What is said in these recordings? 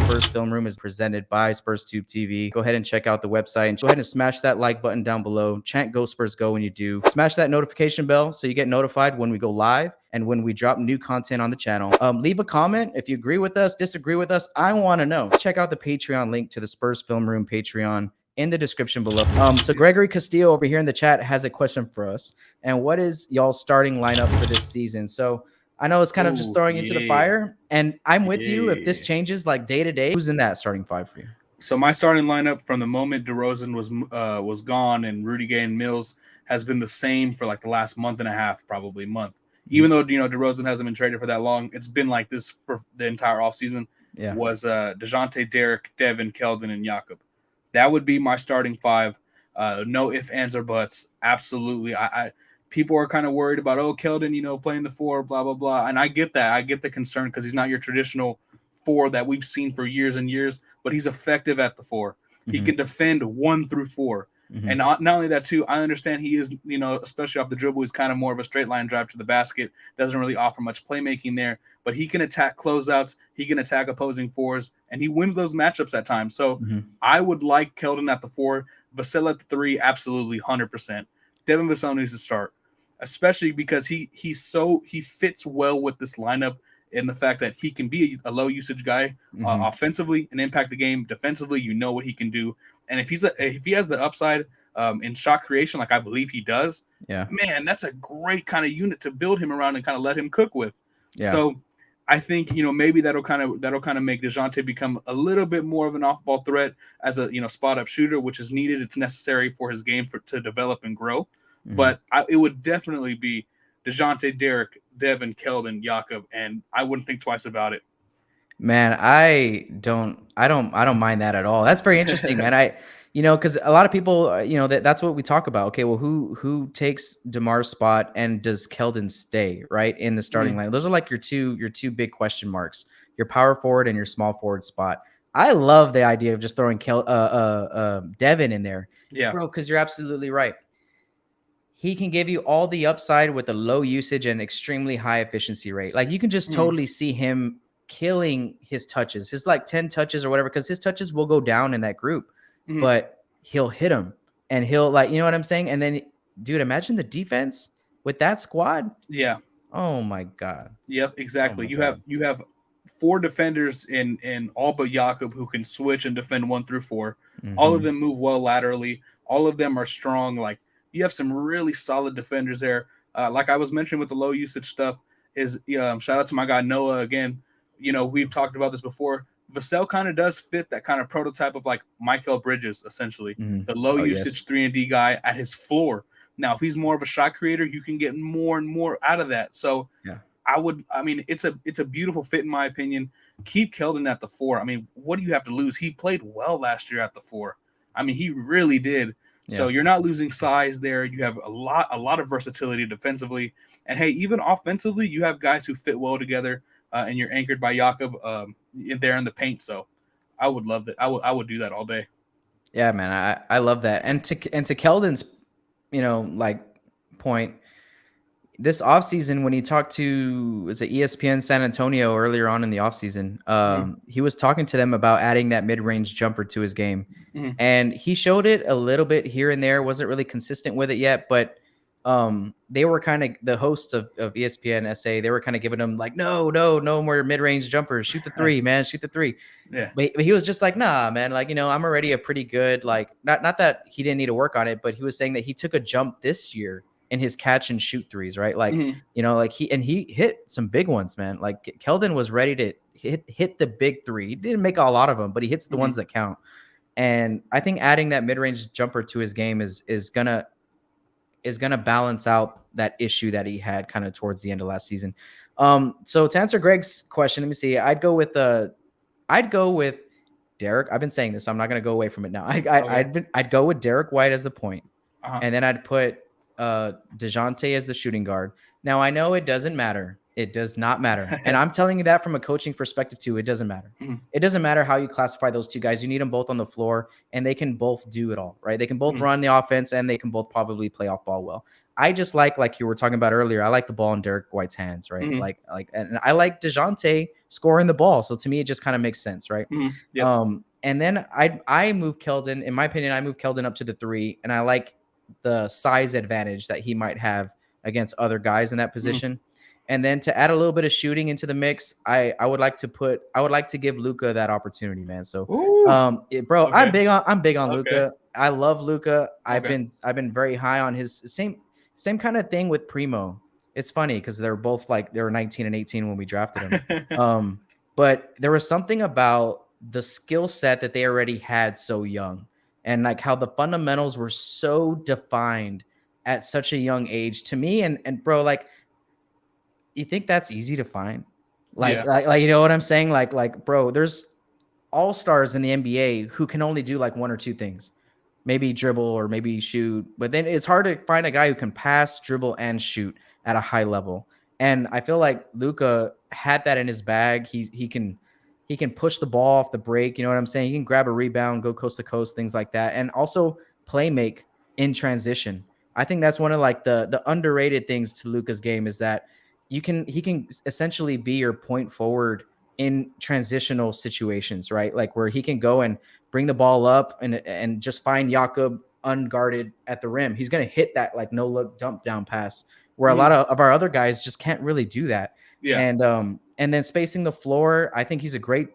Spurs Film Room is presented by SpursTube TV. Go ahead and check out the website and go ahead and smash that like button down below. Chant Go Spurs Go when you do. Smash that notification bell so you get notified when we go live and when we drop new content on the channel. Leave a comment if you agree with us, disagree with us. I want to know. Check out the Patreon link to the Spurs Film Room Patreon in the description below. So Gregory Castillo over here in the chat has a question for us. And what is y'all's starting lineup for this season? So I know it's kind of just throwing into the fire, and I'm with you. If this changes like day to day, who's in that starting five for you? So my starting lineup from the moment DeRozan was gone and Rudy Gay and Mills has been the same for like the last month and a half, probably month. Even though DeRozan hasn't been traded for that long, it's been like this for the entire offseason. Yeah. Was DeJounte, Derek, Devin, Keldon, and Jakob. That would be my starting five. No ifs, ands, or buts. Absolutely. People are kind of worried about, Keldon, playing the four, blah, blah, blah. And I get that. I get the concern because he's not your traditional four that we've seen for years and years, but he's effective at the four. Mm-hmm. He can defend 1 through 4. Mm-hmm. And not only that, too, I understand he is, especially off the dribble, he's kind of more of a straight line drive to the basket. Doesn't really offer much playmaking there, but he can attack closeouts. He can attack opposing fours, and he wins those matchups at times. So I would like Keldon at the 4, Vassell at the 3, absolutely 100%. Devin Vassell needs to start, especially because he fits well with this lineup in the fact that he can be a low usage guy offensively and impact the game. Defensively, what he can do. And if he has the upside in shot creation, like I believe he does, man, that's a great kind of unit to build him around and kind of let him cook with. Yeah. So I think maybe that'll kind of make DeJounte become a little bit more of an off-ball threat as a spot up shooter, which is needed. It's necessary for his game to develop and grow. But it would definitely be DeJounte, Derek, Devin, Keldon, Jakob, and I wouldn't think twice about it. Man, I don't mind that at all. That's very interesting, man. Because a lot of people, that's what we talk about. Okay, well, who takes DeMar's spot and does Keldon stay right in the starting line? Those are like your two big question marks: your power forward and your small forward spot. I love the idea of just throwing Devin in there, bro, because you're absolutely right. He can give you all the upside with a low usage and extremely high efficiency rate. Like you can just totally see him killing his touches, his like 10 touches or whatever, because his touches will go down in that group, but he'll hit them and he'll what I'm saying? And then, dude, imagine the defense with that squad. Yeah. Oh my God. Yep, exactly. You have 4 defenders in all but Jakob who can switch and defend 1 through 4. All of them move well laterally. All of them are strong. Like you have some really solid defenders there. Like I was mentioning with the low usage stuff is shout out to my guy Noah again. We've talked about this before. Vassell kind of does fit that kind of prototype of like Michael Bridges, essentially. The low usage 3-and-D guy at his floor. Now, if he's more of a shot creator, you can get more and more out of that. So it's a beautiful fit in my opinion. Keep Keldon at the 4. I mean, what do you have to lose? He played well last year at the 4. I mean, he really did. So you're not losing size there. You have a lot of versatility defensively. And hey, even offensively, you have guys who fit well together. And you're anchored by Jakob there in the paint. So I would love that. I would do that all day. Yeah, man. I love that. And to Keldon's, point, this offseason when he talked to ESPN San Antonio earlier on in the offseason, he was talking to them about adding that mid-range jumper to his game. And he showed it a little bit here and there, wasn't really consistent with it yet, but they were kind of the hosts of ESPN SA. They were kind of giving him like, no more mid-range jumpers. Shoot the 3, man. Shoot the 3. Yeah. But he was just like, nah, man. Like, I'm already a pretty good, like, not that he didn't need to work on it, but he was saying that he took a jump this year in his catch and shoot threes, right? Like, like he hit some big ones, man. Like Keldon was ready to hit the big 3. He didn't make a lot of them, but he hits the ones that count. And I think adding that mid-range jumper to his game is gonna balance out that issue that he had kind of towards the end of last season. So to answer Greg's question, let me see. I'd go with Derek. I've been saying this, so I'm not going to go away from it now. I'd go with Derek White as the point, and then I'd put DeJounte as the shooting guard. Now I know it doesn't matter. It does not matter. And I'm telling you that from a coaching perspective too. It doesn't matter. It doesn't matter how you classify those two guys. You need them both on the floor and they can both do it all, right? They can both run the offense and they can both probably play off ball well. I just like you were talking about earlier, I like the ball in Derek White's hands, right? And I like DeJounte scoring the ball. So to me, it just kind of makes sense, right? Yep. And then I move Keldon. In my opinion, I move Keldon up to the 3, and I like the size advantage that he might have against other guys in that position. And then to add a little bit of shooting into the mix, I would like to give Luka that opportunity, man. So, Ooh. bro, Okay. I'm big on Okay. Luka. I love Luka. I've Okay. been very high on his same kind of thing with Primo. It's funny because they're both like they were 19 and 18 when we drafted him. But there was something about the skill set that they already had so young, and like how the fundamentals were so defined at such a young age to me. And bro, like, you think that's easy to find? Yeah. Like you know what I'm saying? Like bro, there's all-stars in the NBA who can only do like one or two things. Maybe dribble or maybe shoot, but then it's hard to find a guy who can pass, dribble, and shoot at a high level. And I feel like Luka had that in his bag. He can push the ball off the break. You know what I'm saying? He can grab a rebound, go coast to coast, things like that, and also play make in transition. I think that's one of like the underrated things to Luka's game is that he can essentially be your point forward in transitional situations, right? Like where he can go and bring the ball up and just find Jakob unguarded at the rim. He's going to hit that like no look dump down pass where a lot of our other guys just can't really do that. Yeah. And then spacing the floor, I think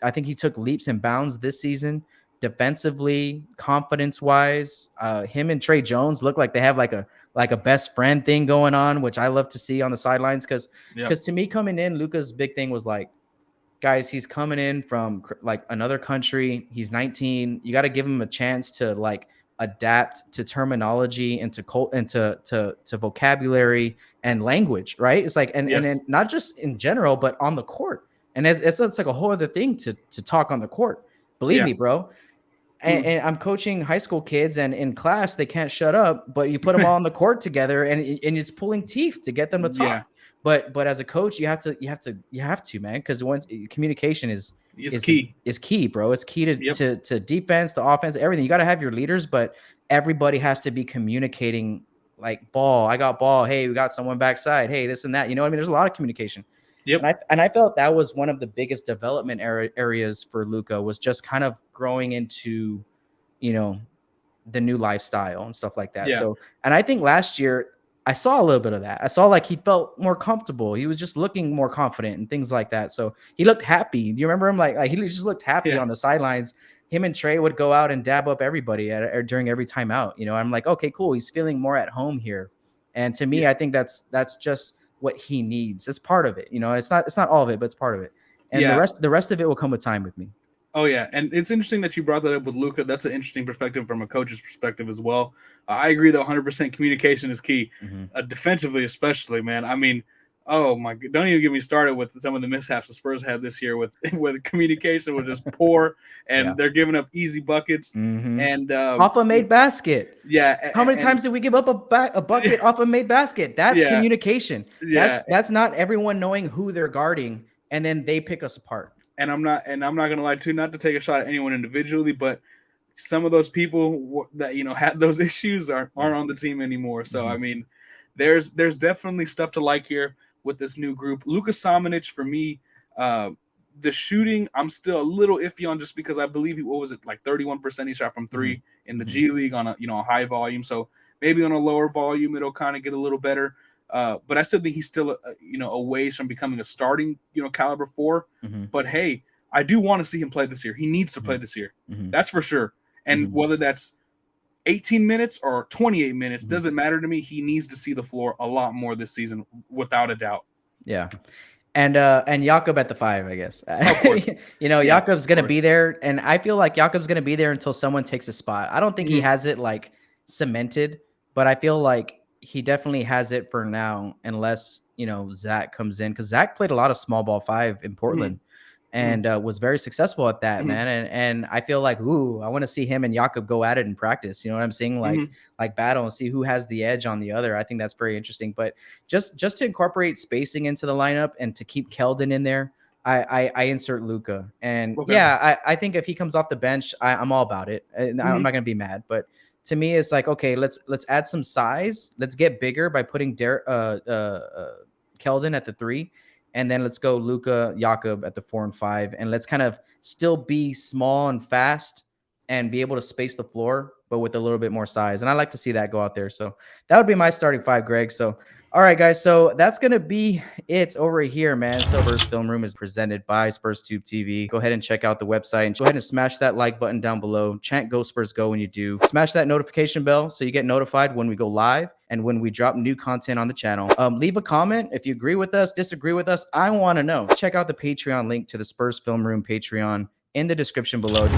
I think he took leaps and bounds this season defensively, confidence wise. Him and Trey Jones look like they have like a best friend thing going on, which I love to see on the sidelines because to me coming in, Luka's big thing was like, guys, he's coming in from like another country. He's 19. You got to give him a chance to like adapt to terminology and to vocabulary and language, right? It's like and then not just in general, but on the court. And it's like a whole other thing to talk on the court. Believe me, bro. And I'm coaching high school kids, and in class they can't shut up. But you put them all on the court together, and it's pulling teeth to get them to talk. Yeah. But as a coach, you have to, man, because once communication is key. Is key, bro. It's key to defense, to offense, everything. You got to have your leaders, but everybody has to be communicating. Like ball, I got ball. Hey, we got someone backside. Hey, this and that. You know what I mean? There's a lot of communication. Yep. And I felt that was one of the biggest development areas for Luka was just kind of growing into, you know, the new lifestyle and stuff like that. Yeah. So, and I think last year I saw a little bit of that. I saw like he felt more comfortable. He was just looking more confident and things like that. So he looked happy. Do you remember him? Like he just looked happy on the sidelines. Him and Trey would go out and dab up everybody during every timeout. You know, I'm like, okay, cool. He's feeling more at home here. And to me, I think that's just what he needs. It's part of it. You know, it's not all of it, but it's part of it. And the rest of it will come with time with me. Oh yeah, and it's interesting that you brought that up with Luka. That's an interesting perspective from a coach's perspective as well. I agree that 100% communication is key, defensively especially. Man, I mean, oh my, don't even get me started with some of the mishaps the Spurs had this year with communication was just poor, and they're giving up easy buckets and off a made basket. Yeah, how many times did we give up a bucket off a made basket? That's communication. That's not everyone knowing who they're guarding, and then they pick us apart. And I'm not gonna lie too, not to take a shot at anyone individually, but some of those people that had those issues aren't on the team anymore. So I mean, there's definitely stuff to like here with this new group. Luka Samanic for me, the shooting I'm still a little iffy on just because I believe what was it, like 31% he shot from three in the G League on a high volume. So maybe on a lower volume it'll kind of get a little better. But I still think he's still a ways from becoming a starting caliber 4. But hey, I do want to see him play this year. He needs to play this year. That's for sure. And whether that's 18 minutes or 28 minutes doesn't matter to me. He needs to see the floor a lot more this season, without a doubt. Yeah. And Jakob at the 5, I guess. Of course. Jakob's gonna be there, and I feel like Jakob's gonna be there until someone takes a spot. I don't think he has it like cemented, but I feel like he definitely has it for now, unless Zach comes in, because Zach played a lot of small ball 5 in Portland. And was very successful at that, man. And I feel like, I want to see him and Jakob go at it in practice. You know what I'm saying? Like battle and see who has the edge on the other. I think that's very interesting. But just to incorporate spacing into the lineup and to keep Keldon in there, I insert Luka. And I think if he comes off the bench, I'm all about it. I'm not gonna be mad. But to me, it's like, okay, let's add some size. Let's get bigger by putting Keldon at the 3. and then let's go Luka, Jakob at the 4 and 5, and let's kind of still be small and fast and be able to space the floor, but with a little bit more size. And I like to see that go out there. So that would be my starting 5, Greg. So all right, guys. So that's going to be it over here, man. So Spurs Film Room is presented by Spurs Tube TV. Go ahead and check out the website and go ahead and smash that like button down below. Chant Go Spurs Go when you do. Smash that notification bell so you get notified when we go live and when we drop new content on the channel. Leave a comment if you agree with us, disagree with us. I want to know. Check out the Patreon link to the Spurs Film Room Patreon in the description below.